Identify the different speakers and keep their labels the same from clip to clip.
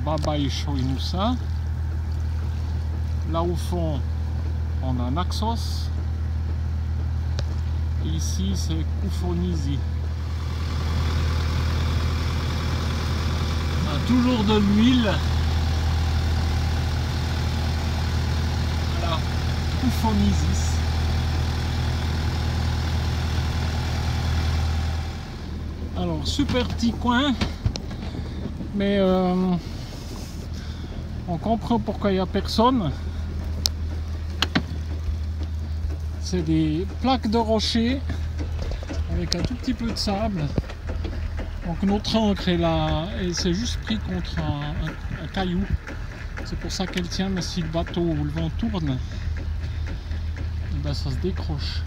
Speaker 1: Baba Choinoussa. Là au fond, on a Naxos. Et ici, c'est Koufonisi. On a toujours de l'huile. Voilà, Koufonisis. Alors, super petit coin, mais on comprend pourquoi il n'y a personne. C'est des plaques de rocher avec un tout petit peu de sable. Donc notre encre est là, et c'est juste pris contre un caillou. C'est pour ça qu'elle tient, mais si le bateau ou le vent tourne, et ben ça se décroche.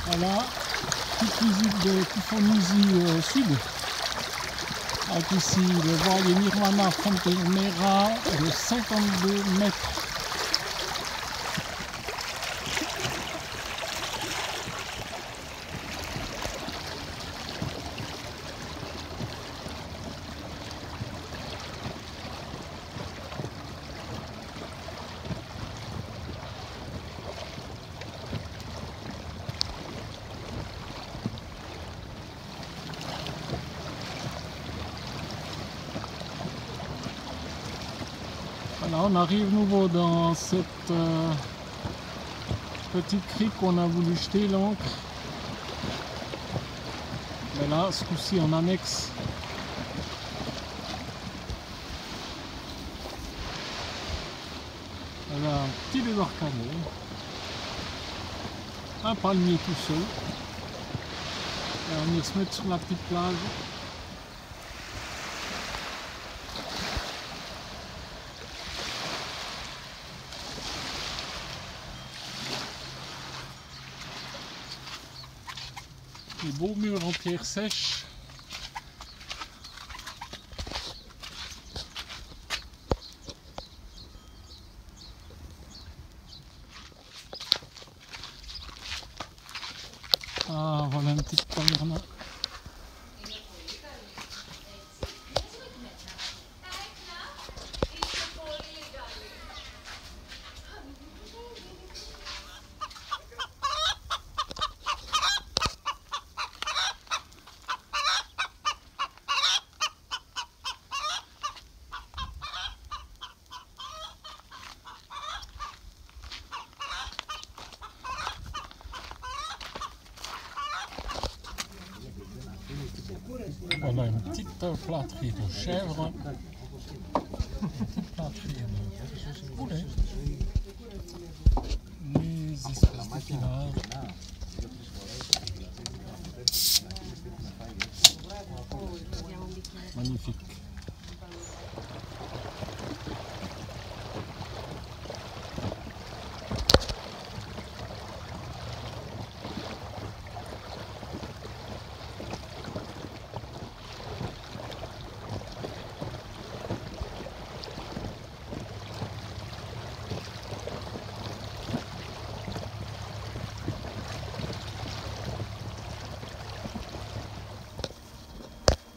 Speaker 1: Voilà, petite visite de Koufonisi Sud. Avec ici le voilier Nirvana Frontiera de 52 mètres. Voilà, on arrive nouveau dans cette petite crique qu'on a voulu jeter l'ancre. Mais là, ce coup-ci, en annexe. Voilà, un petit débarcadère. Un palmier tout seul. Et on va se mettre sur la petite plage. Des beaux murs en pierre sèche. Ah, voilà une petite taverna. Voilà une petite plâtrerie de chèvre, plâtrerie de poulet, les espèces d'épinards. Magnifique.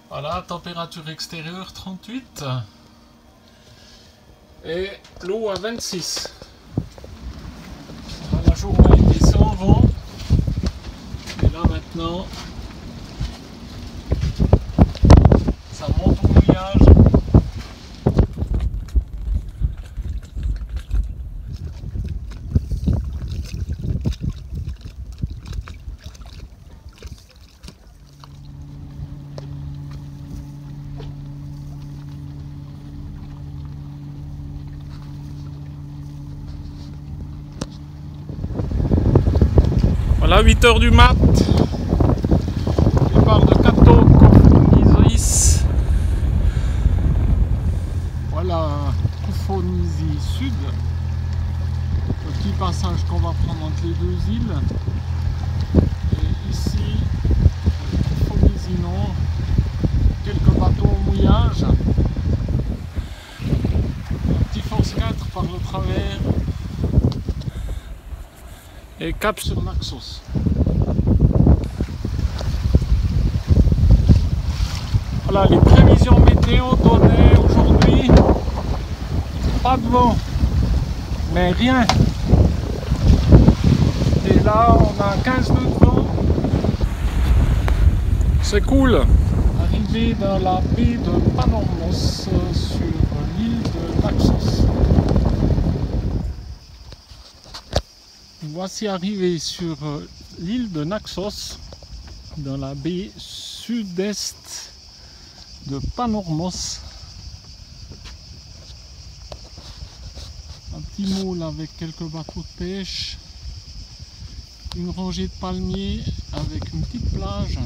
Speaker 1: Voilà, température extérieure 38 et l'eau à 26. La journée a été sans vent et là maintenant ça monte au mouillage. Voilà, 8 h du mat. Départ de Kato Koufonisi. Voilà, Koufonisi Sud. Petit passage qu'on va prendre entre les deux îles. Et ici, Koufonisi Nord. Quelques bateaux au mouillage. Un petit Force 4 par le travers. Et cap sur Naxos. Voilà les prévisions météo données aujourd'hui. pas de vent, mais rien. Et là, on a 15 nœuds de vent. C'est cool. Arrivé dans la baie de Panormos sur l'île de Naxos. Voici arrivé sur l'île de Naxos, dans la baie sud-est de Panormos. Un petit môle avec quelques bateaux de pêche, une rangée de palmiers avec une petite plage.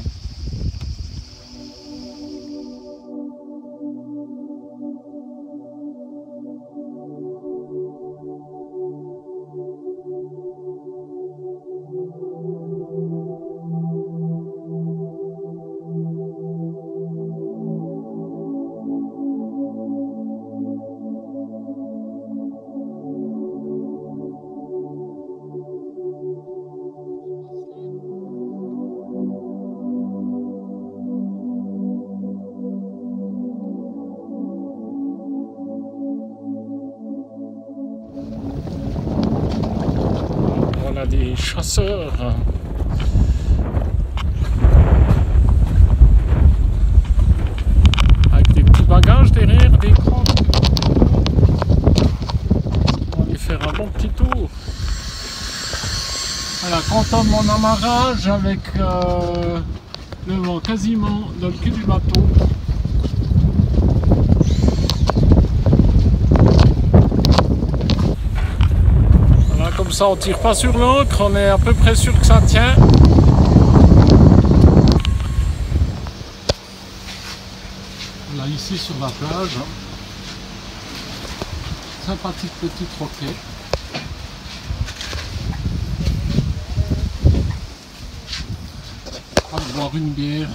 Speaker 1: On a des chasseurs avec des petits bagages derrière, des crans. On va aller faire un bon petit tour. Voilà, content de mon amarrage avec le vent quasiment dans le cul du bateau. Comme ça on tire pas sur l'ancre, on est à peu près sûr que ça tient. Là ici sur la plage, sympathique petite roquette. On va boire une bière,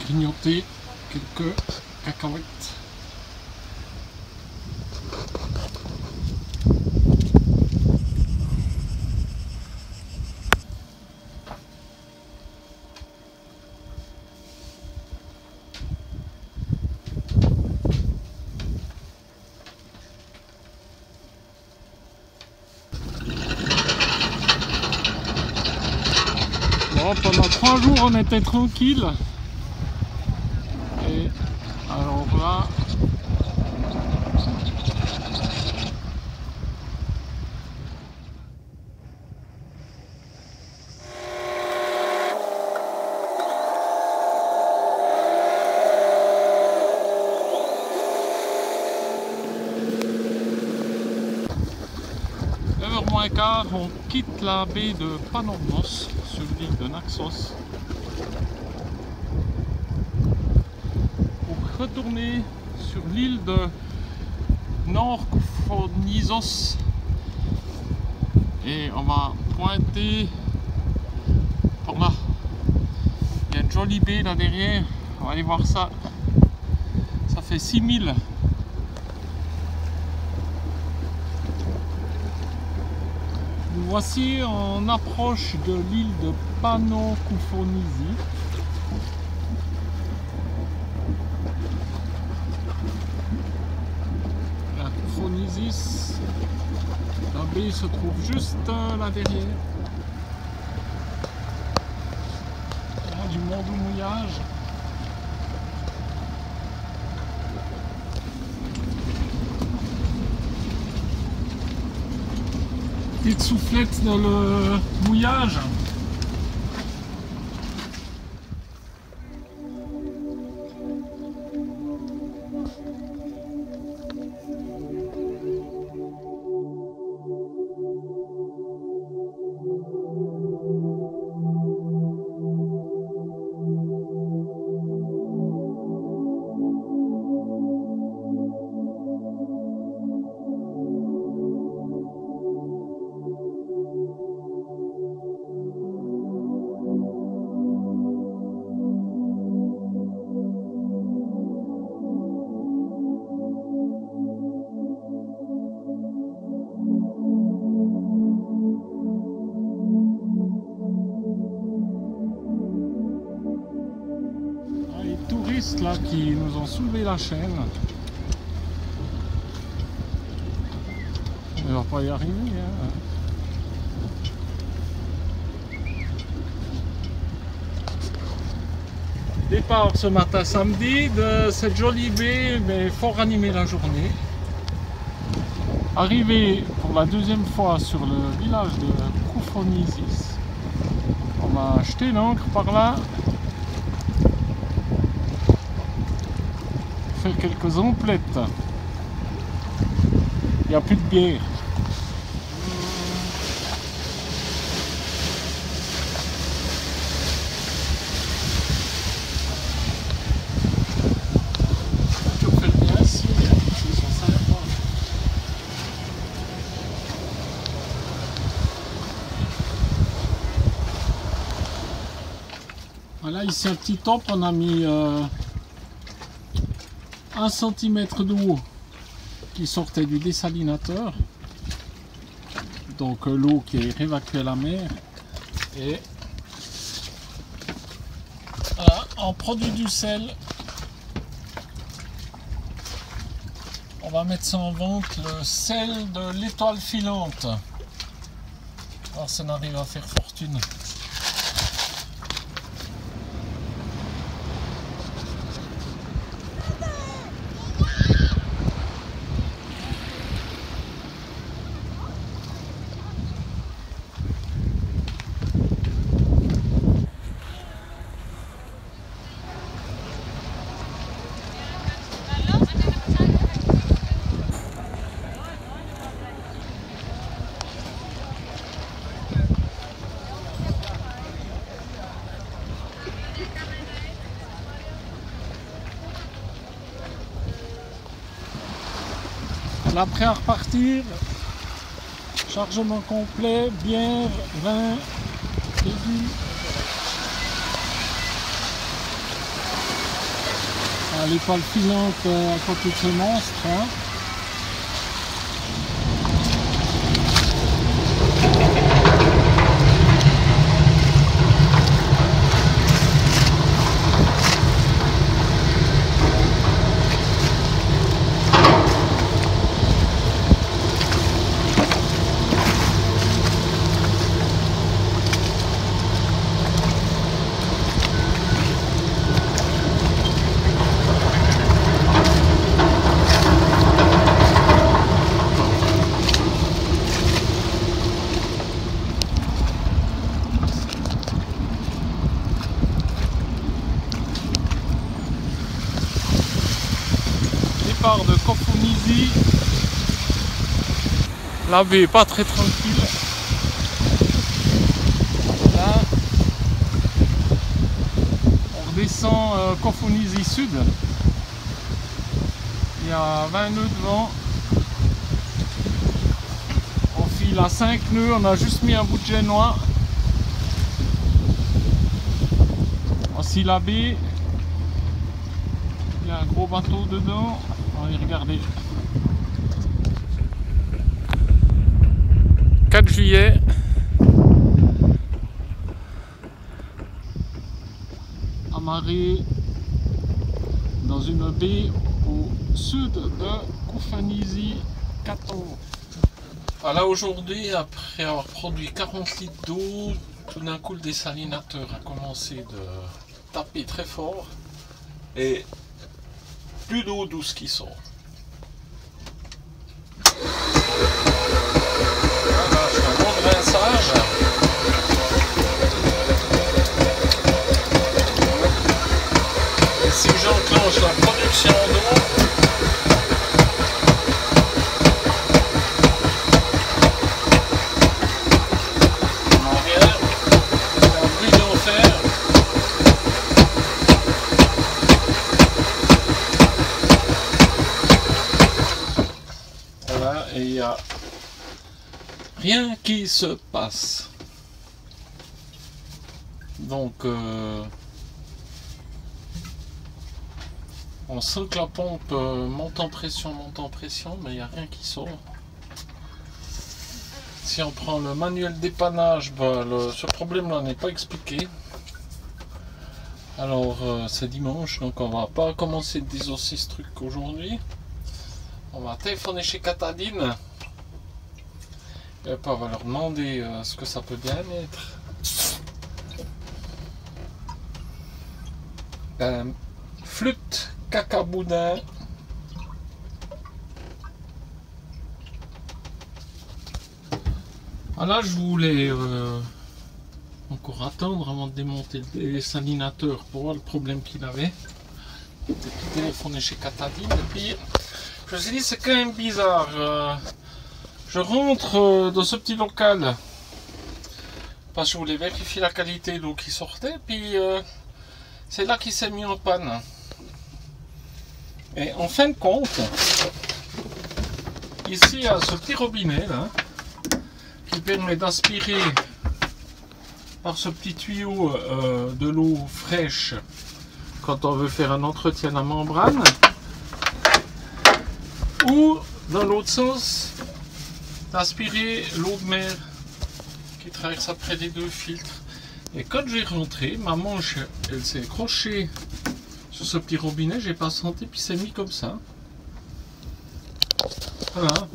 Speaker 1: grignoter quelques cacahuètes. Bon, pendant 3 jours on était tranquille et alors là -15, on quitte la baie de Panormos sur l'île de Naxos pour retourner sur l'île de Norkoufonisos et on va pointer par là. Il y a une jolie baie là derrière, on va aller voir ça. Ça fait 6000. Voici en approche de l'île de Panokoufonisis. La Koufonisis, la baie se trouve juste là derrière. Il y a du monde au mouillage. Petite soufflette dans le mouillage. Là qui nous ont soulevé la chaîne. va pas y arriver. Hein. Départ ce matin samedi de cette jolie baie, mais fort animée la journée. Arrivé pour la deuxième fois sur le village de Koufonisis. On a jeté l'ancre par là. Faire quelques emplettes. Il n'y a plus de bière. Voilà, ici un petit top, on a mis 1 cm d'eau qui sortait du dessalinateur, donc l'eau qui est réévacuée à la mer, et voilà, en produit du sel, on va mettre ça en vente, le sel de l'étoile filante. Alors ça n'arrive à faire fortune. Là, prêt à repartir, chargement complet, bière, vin, légumes. L'étoile filante à côté de ce monstre. Hein. Départ de Kofounizi. La baie pas très tranquille. Là, on redescend Kofounizi Sud. Il y a 20 nœuds de vent. On file à 5 nœuds, on a juste mis un bout de génois. Voici la baie. Il y a un gros bateau dedans. On va y regarder. 4 juillet. Amarré dans une baie au sud de Koufonizi 14. Voilà, aujourd'hui, après avoir produit 40 litres d'eau, tout d'un coup le dessalinateur a commencé de taper très fort et plus d'eau douce qui sort. Voilà, je fais un bon rinçage. Et si j'enclenche la production d'eau, en arrière, c'est un bruit d'enfer. Voilà, et il n'y a rien qui se passe. Donc on sent que la pompe monte en pression, mais il n'y a rien qui sort. Si on prend le manuel dépannage, ce problème-là n'est pas expliqué. Alors c'est dimanche, donc on va pas commencer de désosser ce truc aujourd'hui. On va téléphoner chez Catadine Et puis on va leur demander ce que ça peut bien être. Flûte, cacaboudin. Ah là, je voulais encore attendre avant de démonter le salinateur pour voir le problème qu'il avait. J'ai téléphoné chez Catadine et puis je me suis dit c'est quand même bizarre. Je rentre dans ce petit local parce que je voulais vérifier la qualité d'eau qui sortait, puis c'est là qu'il s'est mis en panne. Et en fin de compte, ici il y a ce petit robinet là qui permet d'aspirer par ce petit tuyau de l'eau fraîche quand on veut faire un entretien de la membrane, ou dans l'autre sens d'aspirer l'eau de mer qui traverse après les deux filtres. Et quand j'ai rentré, ma manche elle s'est accrochée sur ce petit robinet, j'ai pas senti, puis c'est mis comme ça. Voilà.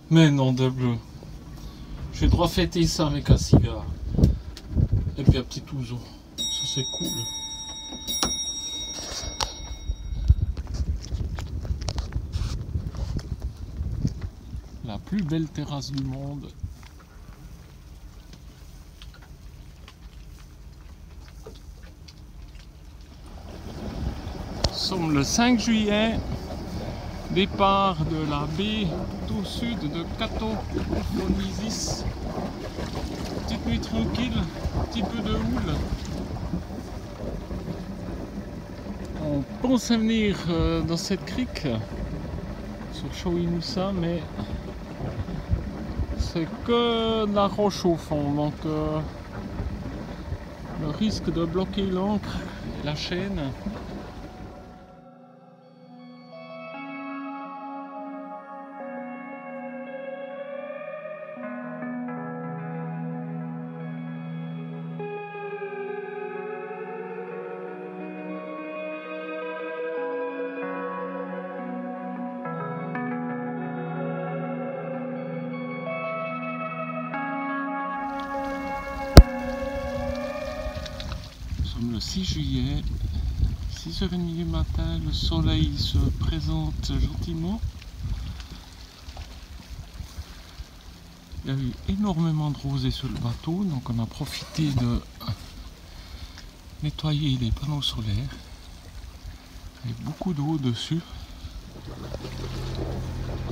Speaker 1: Mais non de bleu. J'ai droit fêter ça avec un cigare. Et puis un petit ouzo. Ça c'est cool. La plus belle terrasse du monde. Nous sommes le 5 juillet. Départ de la baie tout au sud de Kato Phonisis. Petite nuit tranquille, un petit peu de houle. On pense à venir dans cette crique sur Choinusa, mais c'est que de la roche au fond, donc le risque de bloquer l'ancre et la chaîne. Le 6 juillet, 6h30 du matin, le soleil se présente gentiment. Il y a eu énormément de rosée sur le bateau, donc on a profité de nettoyer les panneaux solaires. Il y a beaucoup d'eau dessus.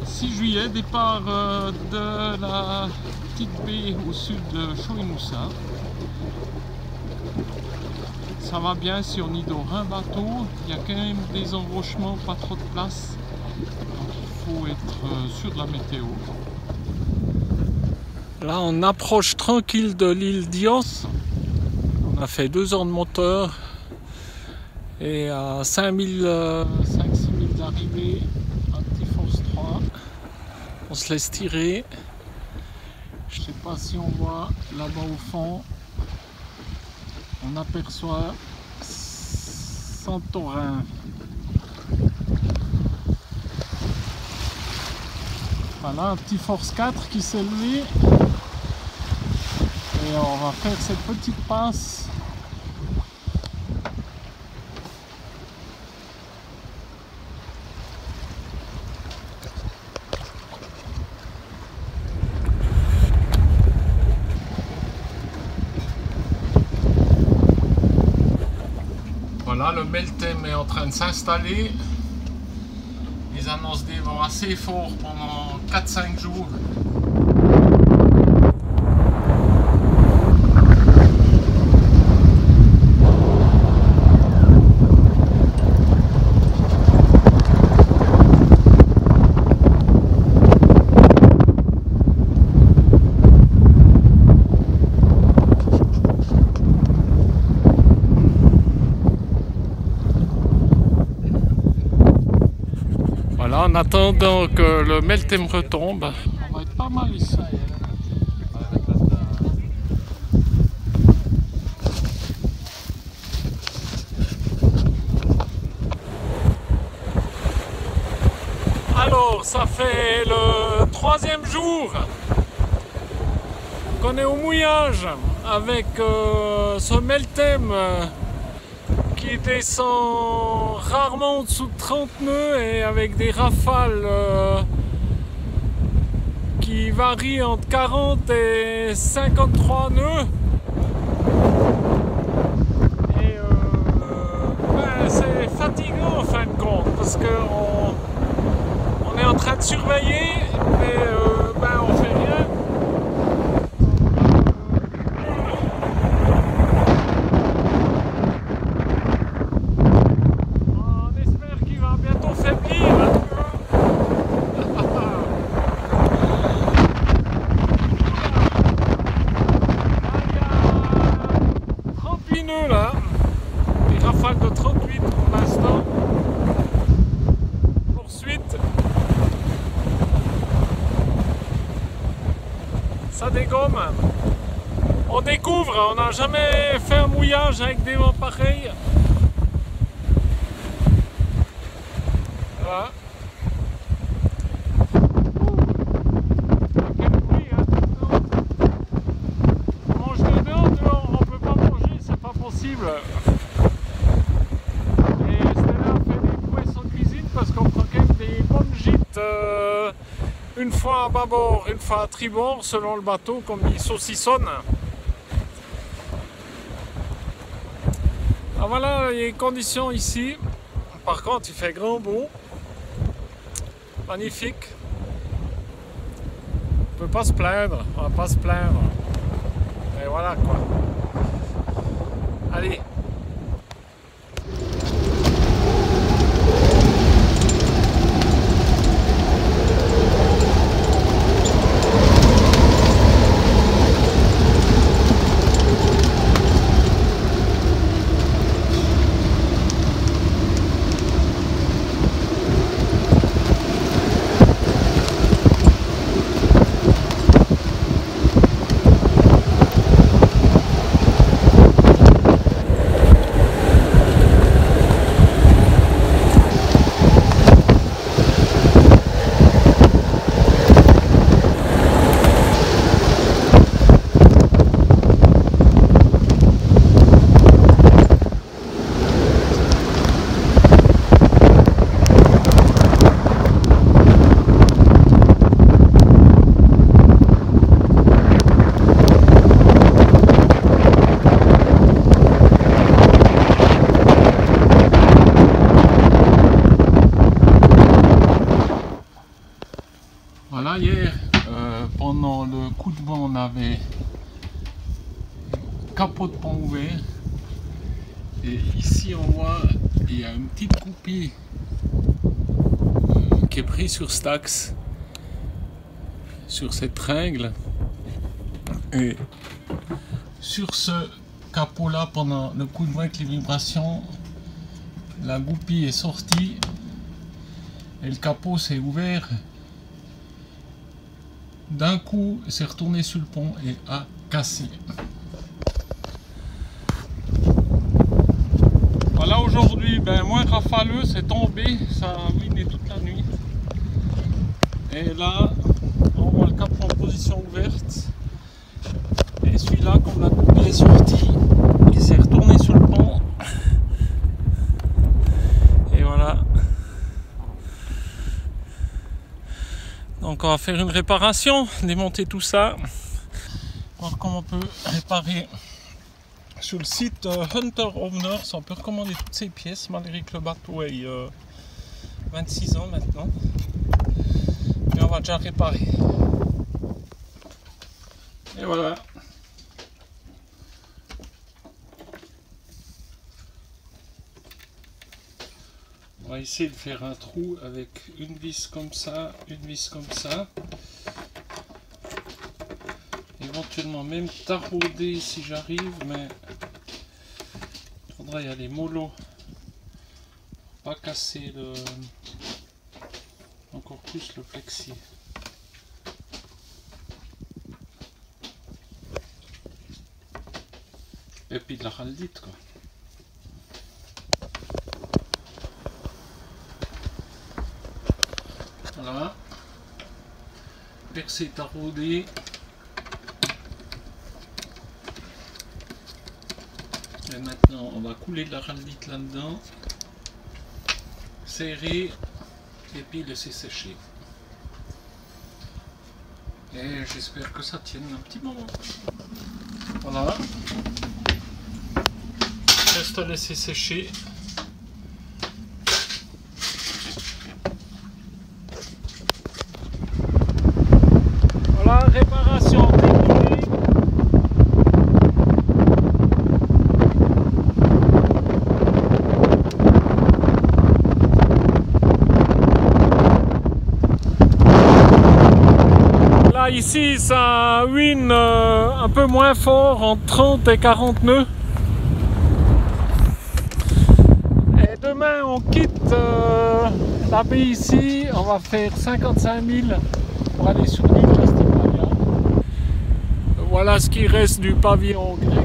Speaker 1: 6 juillet, départ de la petite baie au sud de Choinusa. Ça va bien si on y dort un bateau, il y a quand même des embrochements, pas trop de place, donc il faut être sûr de la météo. Là on approche tranquille de l'île Dios, on a fait 2 heures de moteur et à 5-6 000 d'arrivée, un petit force 3, on se laisse tirer. Je sais pas si on voit là-bas au fond. On aperçoit Santorin. Voilà un petit force 4 qui s'est levé. Et on va faire cette petite passe. Voilà, le Meltem est en train de s'installer. Ils annoncent des vents assez forts pendant 4-5 jours. En attendant que le Meltem retombe, on va être pas mal ici. Alors, ça fait le 3e jour On est au mouillage avec ce Meltem qui descend rarement en dessous de 30 nœuds et avec des rafales qui varient entre 40 et 53 nœuds. Et ben, c'est fatigant en fin de compte parce qu'on est en train de surveiller, mais ben, on fait rien. Là, des rafales de 38 pour l'instant. Poursuite. Ça dégomme. On découvre, on n'a jamais fait un mouillage avec des vents pareils. Voilà. Quel bruit, hein. On mange dedans, dehors on peut pas manger, c'est pas possible. Et Stella fait des prouesses en cuisine parce qu'on prend quand même des bonnes gîtes. Une fois à bâbord, une fois à tribord, selon le bateau, comme il saucissonne. Ah voilà les conditions ici. Par contre, il fait grand beau. Magnifique. On peut pas se plaindre, on va pas se plaindre. Et voilà quoi. Allez. Voilà, hier, pendant le coup de vent, on avait capot de pont ouvert. Et ici, on voit, il y a une petite goupille qui est prise sur cet axe, sur cette règle. Et sur ce capot-là, pendant le coup de vent avec les vibrations, la goupille est sortie et le capot s'est ouvert. D'un coup, c'est retourné sur le pont et a cassé. Voilà, aujourd'hui, ben, moins rafaleux, c'est tombé, ça a ruiné toute la nuit. Et là, on voit le capot en position ouverte. Et celui-là, comme la goupille est sortie, il s'est retourné sur le pont. Et voilà. Donc on va faire une réparation, démonter tout ça, voir comment on peut réparer. Sur le site Hunter Owners, on peut recommander toutes ces pièces malgré que le bateau ait 26 ans maintenant. Mais on va déjà réparer. Et voilà. On va essayer de faire un trou avec une vis comme ça, une vis comme ça. Éventuellement même tarauder si j'arrive, mais il faudra y aller mollo. Pas casser encore plus le plexi. Et puis de la raldite quoi. Voilà. Percer taraudé. Et maintenant, on va couler de la randite là-dedans, serrer et puis laisser sécher. Et j'espère que ça tienne un petit moment. Voilà. Reste à laisser sécher. Voilà, réparation technique. Là ici ça ruine un peu moins fort, entre 30 et 40 nœuds. Et demain on quitte la baie ici, on va faire 55 000 pour aller sur l'île Restipania. Voilà ce qui reste du pavillon grec.